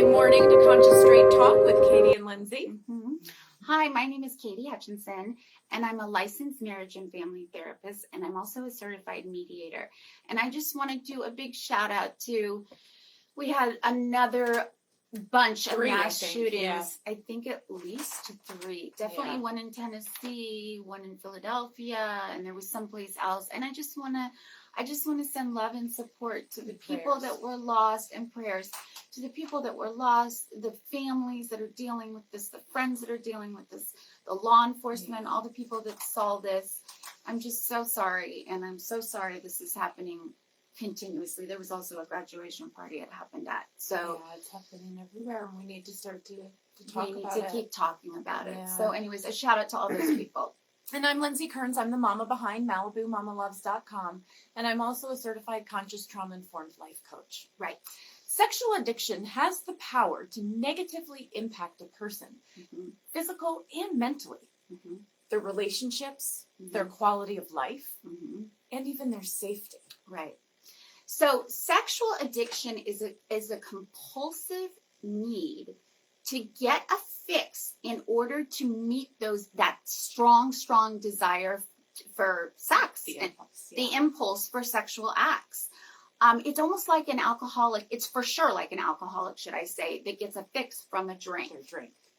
Wednesday morning to Conscious Straight Talk with Katie and Lindsey. Hi, my name is Katie Hutchinson, and I'm a licensed marriage and family therapist, and I'm also a certified mediator. And I just want to do a big shout out to, we had another bunch of mass shootings. I think at least 3. Definitely one in Tennessee, one in Philadelphia, and there was someplace else. And I just want to send love and support to the people that were lost, and prayers to the people that were lost, the families that are dealing with this, the friends that are dealing with this, the law enforcement, all the people that saw this. I'm just so sorry, and I'm so sorry this is happening continuously. There was also a graduation party it happened at. So it's happening everywhere, and we need to start to talk about it. We need to keep talking about it. So anyways, a shout out to all those people. And I'm Lindsey Kearns. I'm the mama behind MalibuMamaLoves.com, and I'm also a certified conscious trauma-informed life coach. Right. Sexual addiction has the power to negatively impact a person, physical and mentally, their relationships, their quality of life, and even their safety. Right. So sexual addiction is a compulsive need to get a fix in order to meet that strong desire for sex, the impulse for sexual acts. It's almost like an alcoholic. It's for sure like an alcoholic, should I say, that gets a fix from a drink.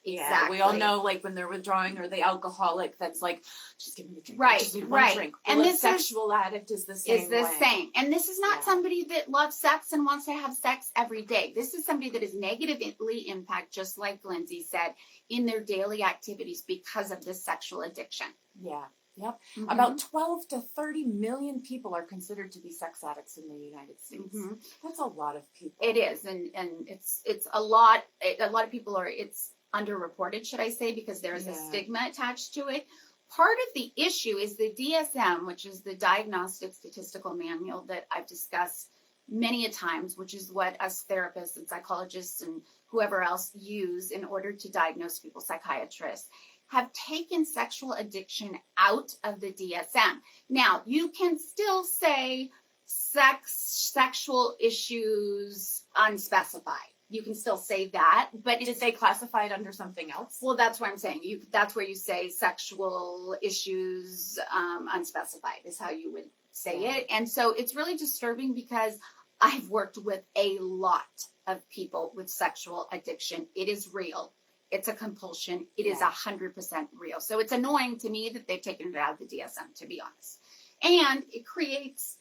Exactly. Yeah, we all know, like, when they're withdrawing, or the alcoholic that's like, just give me a drink. Right, just need one drink. Well, and the sexual addict is the same way. And this is not somebody that loves sex and wants to have sex every day. This is somebody that is negatively impacted, just like Lindsey said, in their daily activities because of this sexual addiction. Yeah. Yep. About 12 to 30 million people are considered to be sex addicts in the United States. That's a lot of people. It is, and it's a lot. A lot of people it's underreported, should I say, because there is a stigma attached to it. Part of the issue is the DSM, which is the Diagnostic Statistical Manual that I've discussed many a times, which is what us therapists and psychologists and whoever else use in order to diagnose people, psychiatrists, have taken sexual addiction out of the DSM. Now, you can still say sexual issues unspecified. You can still say that, but did they classify it under something else? Well, that's what I'm saying. That's where you say sexual issues unspecified is how you would say it. And so it's really disturbing because I've worked with a lot of people with sexual addiction. It is real. It's a compulsion. It is 100% real. So it's annoying to me that they've taken it out of the DSM, to be honest. And it creates,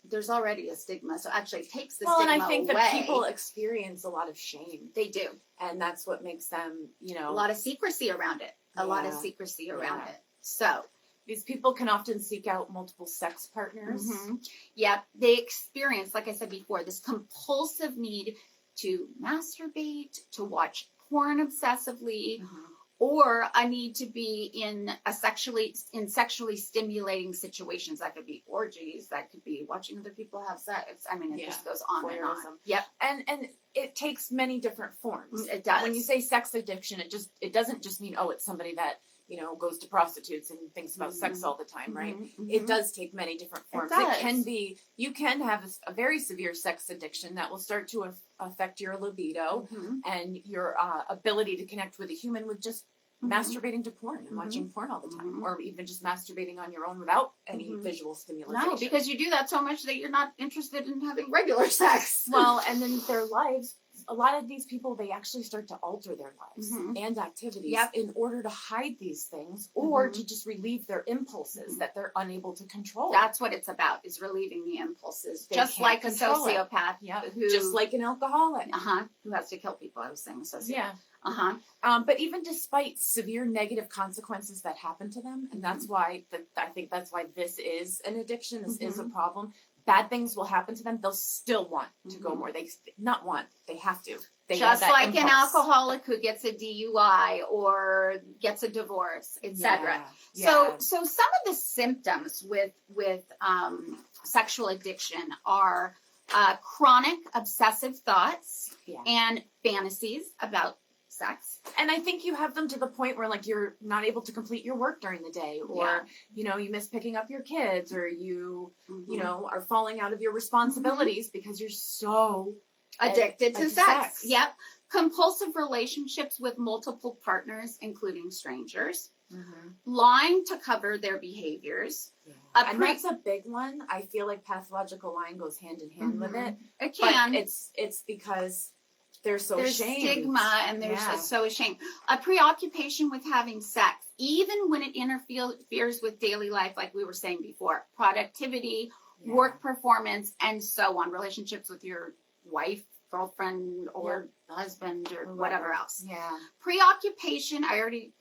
there's already a stigma. So actually it takes the stigma away. And I think that people experience a lot of shame. They do. And that's what makes them, a lot of secrecy around it. A lot of secrecy around it. So these people can often seek out multiple sex partners. Yep. They experience, like I said before, this compulsive need to masturbate, to watch porn obsessively, or a need to be in sexually stimulating situations. That could be orgies, that could be watching other people have sex. I mean, it just goes on and on. Yep. And it takes many different forms. It does. When you say sex addiction, it doesn't just mean, it's somebody that, goes to prostitutes and thinks about sex all the time, right? It does take many different forms. It can be, you can have a very severe sex addiction that will start to affect your libido and your ability to connect with a human with just masturbating to porn and watching porn all the time, or even just masturbating on your own without any visual stimulation. No, because you do that so much that you're not interested in having regular sex. Well, and then their lives, a lot of these people, they actually start to alter their lives and activities in order to hide these things or to just relieve their impulses that they're unable to control. That's what it's about, is relieving the impulses. Just like a sociopath. Just like an alcoholic. Who has to kill people. I was saying sociopath. Yeah. But even despite severe negative consequences that happen to them, and that's why I think that's why this is an addiction, this is a problem. Bad things will happen to them. They'll still want to go more. They have to. Just like an alcoholic who gets a DUI or gets a divorce, etc. So some of the symptoms with sexual addiction are chronic obsessive thoughts and fantasies about sex. And I think you have them to the point where, like, you're not able to complete your work during the day, or you miss picking up your kids, or you are falling out of your responsibilities because you're so addicted to sex. Yep. Compulsive relationships with multiple partners, including strangers. Mm-hmm. Lying to cover their behaviors. Yeah. And that's a big one. I feel like pathological lying goes hand in hand with it. It can. But it's because there's ashamed. Stigma and there's so ashamed. A preoccupation with having sex, even when it interferes with daily life, like we were saying before, productivity, work performance, and so on. Relationships with your wife, girlfriend, or husband, or whatever else. Yeah. Preoccupation, I already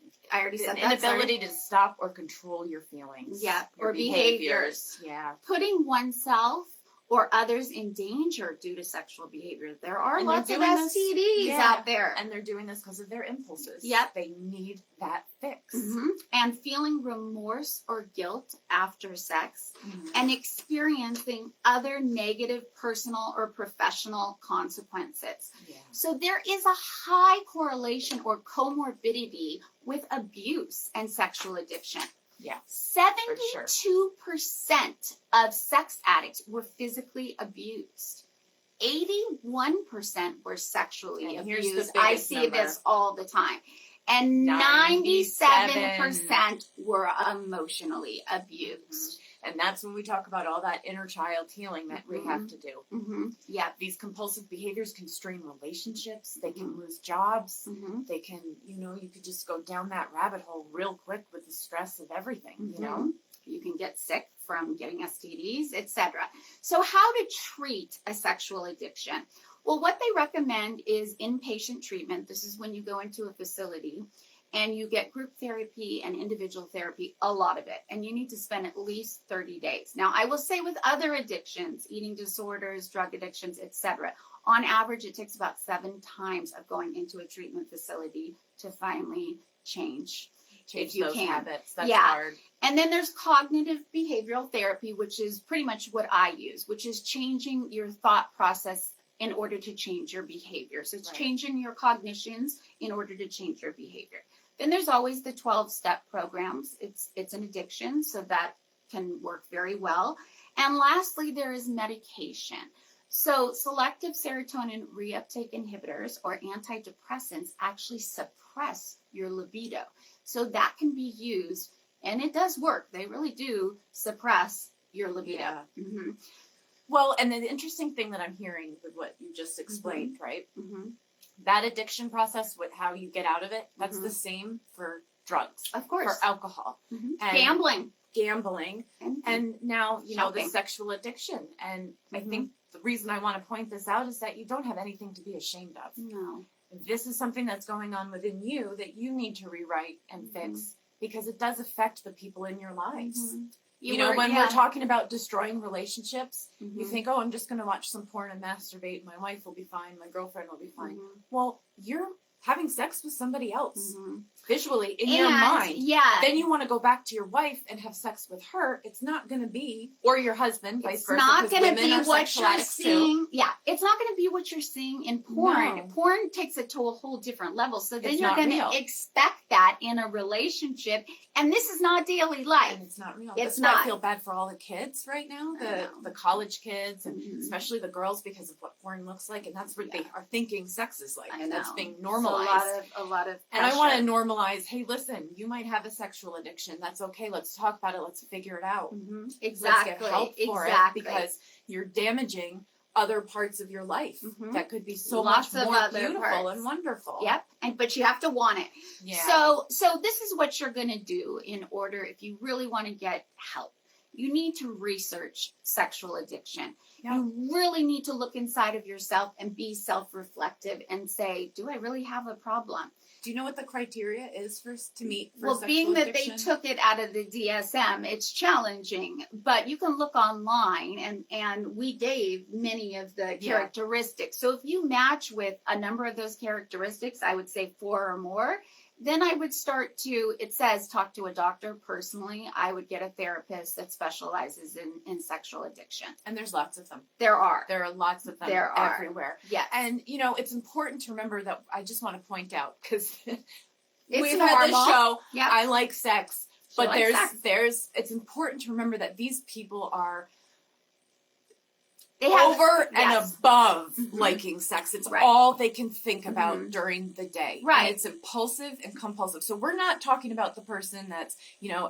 said that. Inability to stop or control your feelings. Yeah. Or behaviors. Yeah. Putting oneself or others in danger due to sexual behavior. There are lots of STDs out there. And they're doing this because of their impulses. Yep. They need that fix. Mm-hmm. And feeling remorse or guilt after sex, and experiencing other negative personal or professional consequences. Yeah. So there is a high correlation or comorbidity with abuse and sexual addiction. Yeah. 72% of sex addicts were physically abused. 81% were sexually abused. I see this all the time. And 97% were emotionally abused. And that's when we talk about all that inner child healing that we have to do. Yeah, these compulsive behaviors can strain relationships. They can lose jobs. They can, you could just go down that rabbit hole real quick with the stress of everything, you know? You can get sick from getting STDs, etc. So how to treat a sexual addiction? Well, what they recommend is inpatient treatment. This is when you go into a facility and you get group therapy and individual therapy, a lot of it. And you need to spend at least 30 days. Now, I will say with other addictions, eating disorders, drug addictions, etc., on average, it takes about 7 times of going into a treatment facility to finally change if you those can. Habits. That's hard. And then there's cognitive behavioral therapy, which is pretty much what I use, which is changing your thought process in order to change your behavior. So it's changing your cognitions in order to change your behavior. Then there's always the 12-step programs. It's an addiction, so that can work very well. And lastly, there is medication. So selective serotonin reuptake inhibitors or antidepressants actually suppress your libido. So that can be used, and it does work. They really do suppress your libido. Yeah. Well, and the interesting thing that I'm hearing with what you just explained, right? That addiction process with how you get out of it, that's the same for drugs. Of course. For alcohol. And Gambling. And now, Shopping. the sexual addiction. And I think the reason I want to point this out is that you don't have anything to be ashamed of. No. This is something that's going on within you that you need to rewrite and fix because it does affect the people in your lives. When we're talking about destroying relationships, you think, oh, I'm just going to watch some porn and masturbate. My wife will be fine. My girlfriend will be fine. Well, you're having sex with somebody else visually in your mind. Yeah. Then you want to go back to your wife and have sex with her. It's not going to be, or your husband, vice versa. It's not going to be what you're seeing. Too. Yeah. It's not going to be what you're seeing in porn. No. Porn takes it to a whole different level. So then it's you're going to expect that in a relationship. And this is not daily life. And it's not real. It's That's not. why I feel bad for all the kids right now, the college kids, and especially the girls because of what porn looks like. And that's what they are thinking sex is like. I know. That's being normalized. A lot of and I want to normalize, hey, listen, you might have a sexual addiction. That's okay. Let's talk about it. Let's figure it out. Exactly. Let's get help for it because you're damaging other parts of your life that could be so much more beautiful and wonderful. Yep. But you have to want it. Yeah. So this is what you're going to do in order if you really want to get help. You need to research sexual addiction. Yeah. You really need to look inside of yourself and be self-reflective and say, do I really have a problem? Do you know what the criteria is to meet for well, sexual being that addiction? they took it out of the DSM, it's challenging. But you can look online, and we gave many of the characteristics. So if you match with a number of those characteristics, I would say 4 or more, then I would start to, it says, talk to a doctor. Personally, I would get a therapist that specializes in sexual addiction. And there's lots of them. There are. There are lots of them everywhere. Yeah. And, it's important to remember that I just want to point out, because we've had this show, yep. I like sex, but it's it's important to remember that these people are They have over and yes. above liking sex. It's all they can think about during the day. Right. And it's impulsive and compulsive. So we're not talking about the person that's,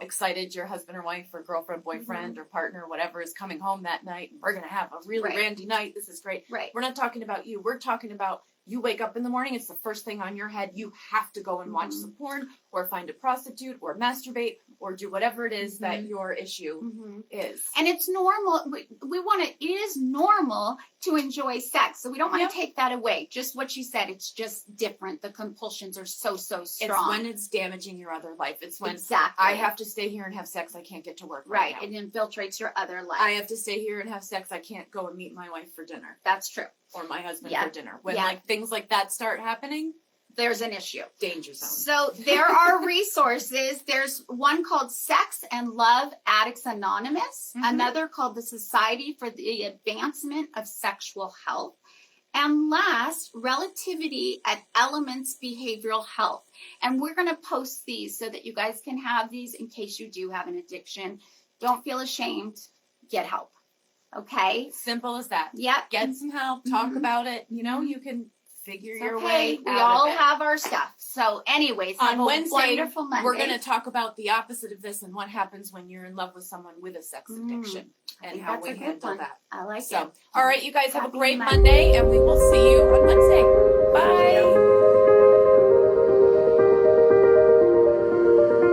excited your husband or wife or girlfriend, boyfriend or partner, whatever, is coming home that night. We're going to have a really randy night. This is great. Right. We're not talking about you. We're talking about you wake up in the morning, it's the first thing on your head. You have to go and watch some porn or find a prostitute or masturbate or do whatever it is that your issue is. And it's normal. It is normal to enjoy sex. So we don't want to take that away. Just what you said, it's just different. The compulsions are so strong. It's when it's damaging your other life. It's when I have to stay here and have sex. I can't get to work right now. It infiltrates your other life. I have to stay here and have sex. I can't go and meet my wife for dinner. That's true. Or my husband for dinner. When things like that start happening, there's an issue. Danger zone. So there are resources. There's one called Sex and Love Addicts Anonymous, another called the Society for the Advancement of Sexual Health, and last, Relativity at Elements Behavioral Health. And we're going to post these so that you guys can have these in case you do have an addiction. Don't feel ashamed. Get help. Okay? Simple as that. Yep. Get some help. Talk about it. You can figure your way out We all of it. have our stuff. So anyways, on Wednesday, wonderful Monday. We're going to talk about the opposite of this and what happens when you're in love with someone with a sex addiction and how we handle that. I like it. All right, you guys have a great Monday, and we will see you on Wednesday. Bye.